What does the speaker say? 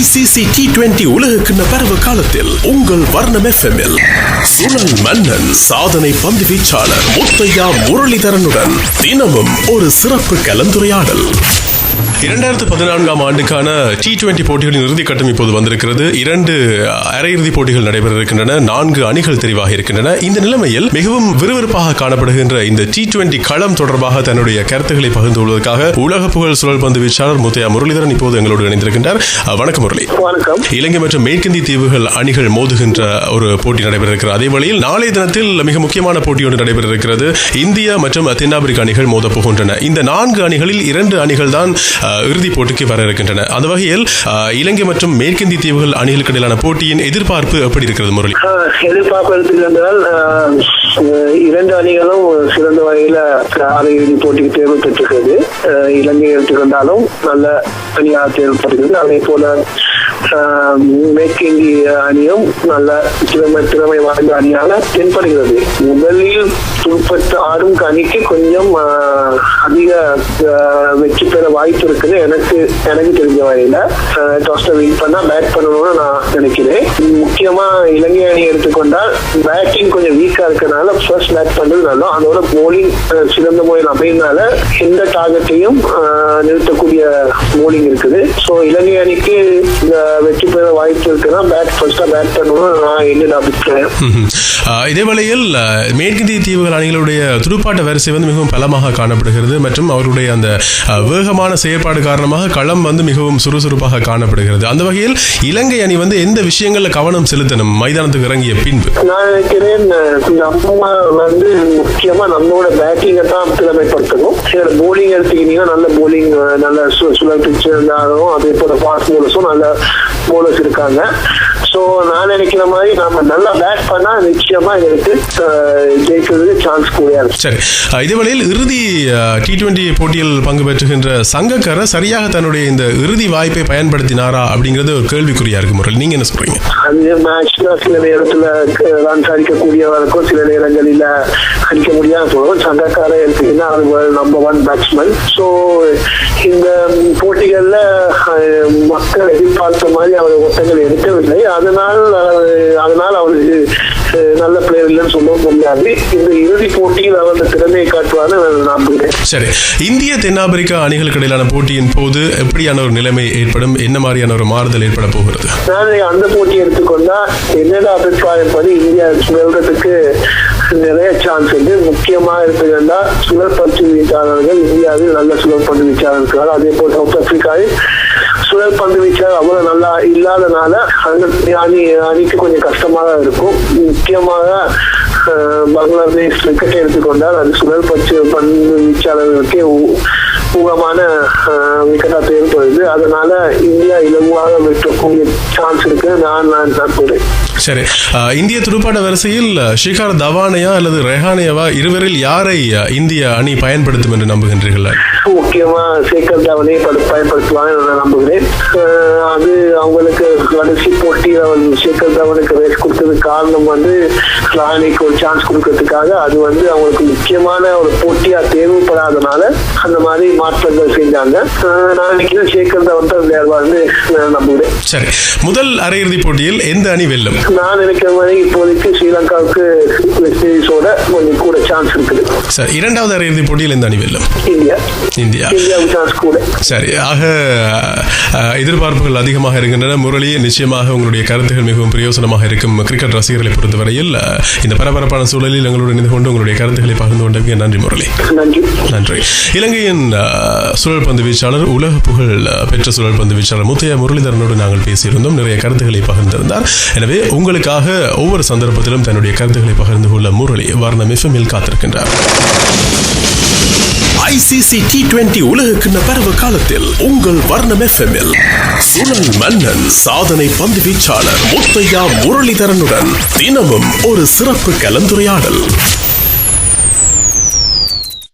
ICC T20 உலகக்கிண்ண பருவ காலத்தில் உங்கள் வர்ணம் FM-இல் சுழல் மன்னன் சாதனை பந்து வீச்சாளர் முத்தையா முரளிதரனுடன் தினமும் ஒரு சிறப்பு கலந்துரையாடல். 2014 ஆண்டுக்கான T20 போட்டிகளின் இறுதிக்கட்டம் இப்போது வந்திருக்கிறது. 2 அரையிறுதி போட்டிகள் நடைபெற இருக்கின்றன. 4 அணிகள் தெரிவாக இருக்கின்றன. இந்த நிலைமையில் மிகவும் விறுவிறுப்பாக காணப்படுகின்ற இந்த T20 களம் தொடர்பாக தன்னுடைய கருத்துக்களை பகிர்ந்து கொள்வதற்காக உலக புகழ் சுழல் பந்து வீச்சாளர் முத்தையா முரளிதரன் இப்போது எங்களோடு இணைந்திருக்கின்றார். வணக்கம் முரளி. வணக்கம். இலங்கை மற்றும் மேற்கிந்திய தீவுகள் அணிகள் மோதுகின்ற ஒரு போட்டி நடைபெற இருக்கிறது. அதே வழியில் நாளைய தினத்தில் மிக முக்கியமான போட்டி ஒன்று நடைபெற இருக்கிறது. இந்தியா மற்றும் தென்னாப்பிரிக்க அணிகள் மோத போகின்றன. இந்த 4 அணிகளில் 2 அணிகள் தான் இறுதிப் போட்டிக்கு வர இருக்கின்றன. அந்த வகையில் இலங்கை மற்றும் மேற்கிந்திய தீவுகள் அணிகளுக்கு இடையிலான போட்டியின் எதிர்பார்ப்பு எப்படி இருக்கிறது முரளி? எதிர்பார்ப்பு எடுத்துக்கொண்டால் 2 அணிகளும் சிறந்த வகையில அரையிறுதி போட்டிக்கு தேர்வு பெற்றிருக்கிறது. இலங்கை எடுத்துக்கொண்டாலும் நல்ல அணியாக தேர்வு பெற்றிருக்கிறது. அதே போல மேற்கிந்திய அணியும் நல்ல திறமை வாய்ந்த அணியாக தென்படுகிறது. முதலில் துடுப்பட்டு ஆடும் அணிக்கு கொஞ்சம் அதிக வெற்றி பெற வாய்ப்பு இருக்குது. எனக்கு தெரிஞ்ச வகையில டாஸ்ல வின் பண்ணா பேட் பண்ணணும்னு நான் நினைக்கிறேன். முக்கியமா இலங்கை அணி எடுத்துக்கொண்டால் பேட்டிங் கொஞ்சம் வீக்கா இருக்கனால ஃபர்ஸ்ட் பேட் பண்றது நல்லா. அதோட போலிங் சிறந்த முறையில் அமையினால எந்த டார்கெட்டையும் நிறுத்தக்கூடிய போலிங் இருக்குது. ஸோ இலங்கை அணிக்கு வெற்றி பெற வாய்ப்பு இருக்குன்னா ஃபர்ஸ்டா பேட் பண்ணணும்னு நான் என்னோட அபிப்பிராயம். இதே வேளையில் மேற்கிந்திய தீவுகள் அணிகளுடைய துடுப்பாட்ட வரிசை மிகவும் பலமாக காணப்படுகிறது மற்றும் அவருடைய அந்த வேகமான செயற்பாடு காரணமாக களம் மிகவும் சுறுசுறுப்பாக காணப்படுகிறது. அந்த வகையில் இலங்கை அணி எந்த விஷயங்கள்ல கவனம் செலுத்தணும் மைதானத்துக்கு இறங்கிய பின்பு? நான் நினைக்கிறேன் நம்ம முக்கியமா நம்மளோட பேட்டிங்கை தான் திறமைப்படுத்தணும். போலிங் எடுத்துக்கிட்டீங்கன்னா நல்ல போலிங், நல்ல சுழல் பிச்சு இருந்தாலும் அதே போல ஃபாஸ்ட் போலர்ஸும் நல்ல போலர்ஸ் இருக்காங்க. ஸோ நான் நினைக்கிற மாதிரி நம்ம நல்லா பேட் பண்ணா நிச்சயமா எங்களுக்கு ஜெயிக்கிறதுக்கு சான்ஸ் கூட. சரி, இதே வேளையில் இறுதி T20 போட்டியில் பங்கு பெற்றுகின்ற சங்கக்கார சரியாக தன்னுடைய இந்த இறுதி வாய்ப்பை பயன்படுத்தினாரா அப்படிங்கிறது ஒரு கேள்விக்குறியா இருக்கு முறையில். நீங்க என்ன சொல்றீங்க? அது மேட்ச்ல சில நேரத்துல ரன்ஸ் அடிக்கக்கூடியவருக்கும் சில நேரங்களில் அடிக்க முடியாத போதும். சங்கக்கார எடுத்தீங்கன்னா அது நம்பர் 1 பேட்ஸ்மேன். ஸோ இந்த போட்டிகள்ல மக்கள் எதிர்பார்த்த மாதிரி அவர் ஓட்டங்கள் எடுக்கவில்லை. அதனால் அவருக்கு நல்ல பிளேயர் இல்லைன்னு சொல்ல முடியாது. இந்த இறுதி போட்டியில் அவர் திறமையை காட்டுவார்னு நம்புகிறேன். சரி, இந்திய தென்னாப்பிரிக்கா அணிகளுக்கு இடையிலான போட்டியின் போது எப்படியான ஒரு நிலைமை ஏற்படும்? என்ன மாதிரியான ஒரு மாறுதல் ஏற்பட போகிறது? நான் அந்த போட்டி எடுத்துக்கொண்டா என்னோட அபிப்பிராயம் படி இந்தியா வெல்றதுக்கு நிறைய சான்ஸ் இருக்கு. முக்கியமா எடுத்துக்கொண்டா சுழல் பந்து வீச்சாளர்கள் இந்தியாவில் நல்ல சுழல் பந்து வீச்சாளர் இருக்கிறார். அதே போல் சவுத் ஆப்பிரிக்காவில் சுழல் பந்து வீச்சாளர் அவ்வளவு நல்லா இல்லாதனால அணிக்கு கொஞ்சம் கஷ்டமாக இருக்கும். முக்கியமாக பங்களாதேஷ் கிரிக்கெட்டை எடுத்துக்கொண்டால் அது சுழல் பந்து வீச்சாளர்களுக்கே ஊகமான விக்கெட்டா தேவைப்படுது. அதனால இந்தியா இலகுவாக வெற்றக்கூடிய சான்ஸ் இருக்கு நான் நம்புறேன். சரி, இந்திய துடுப்பாட்ட வரிசையில் ஷிகார் தவானையா அல்லது ரெஹானேவா இருவரில் யாரை இந்திய அணி பயன்படுத்தும் என்று நம்புகின்றீர்கள்? முக்கியமா சேகர் தவனை பயன்படுத்துவாங்க நான் நம்புகிறேன். அது அவங்களுக்கு கடைசி போட்டியில் சேகர் தவனுக்கு ரேஸ் கொடுத்ததுக்கு காரணம் ராணிக்கு ஒரு சான்ஸ் கொடுக்கறதுக்காக. அது அவங்களுக்கு முக்கியமான ஒரு போட்டியா தேவைப்படாதனால அந்த மாதிரி மாற்றங்கள் செஞ்சாங்க. நான் நினைக்கிறேன் சேகர் தவன் தான் விளையாடுவார்னு நம்புகிறேன். சரி, முதல் அரையிறுதி போட்டியில் எந்த அணி வெல்லும்? நான் நினைக்கிற மாதிரி இப்போதைக்கு ஸ்ரீலங்காவுக்கு வெஸ்ட் கொஞ்சம் கூட சான்ஸ் இருக்குது. சரி, இரண்டாவது அரையிறுதி போட்டியில் எந்த அணி வெல்லும்? இந்தியாவுக்கு சான்ஸ் கூட. சரி, ஆக எதிர்பார்ப்புகள் அதிகமாக இருக்கின்றன. முரளி, நிச்சயமாக உங்களுடைய கருத்துகள் மிகவும் பிரயோசனமாக இருக்கும் கிரிக்கெட் ரசிகர்களை பொறுத்தவரையில். இந்த பரபரப்பான சூழலில் எங்களோடு இணைந்து கொண்டு உங்களுடைய கருத்துக்களை பகிர்ந்து கொண்டமைக்கு நன்றி முரளி. நன்றி. இலங்கையின் சுழல் பந்து வீச்சாளர், உலக புகழ் பெற்ற சுழல் பந்து வீச்சாளர் முத்தையா முரளிதரனோடு நாங்கள் பேசியிருந்தோம். நிறைய கருத்துக்களை பகிர்ந்திருந்தார். எனவே உங்களுக்காக ஒவ்வொரு சந்தர்ப்பத்திலும் தன்னுடைய கருத்துக்களை பகிர்ந்து கொள்ள முரளி வர்ணம் FM-இல் காத்திருக்கின்றார். ICC T20 உலகக்கிண்ண பருவ காலத்தில் உங்கள் வர்ணம் FM-இல் சுழல் மன்னன் சாதனை பந்து வீச்சாளர் முத்தையா முரளிதரனுடன் தினமும் ஒரு சிறப்பு கலந்துரையாடல்.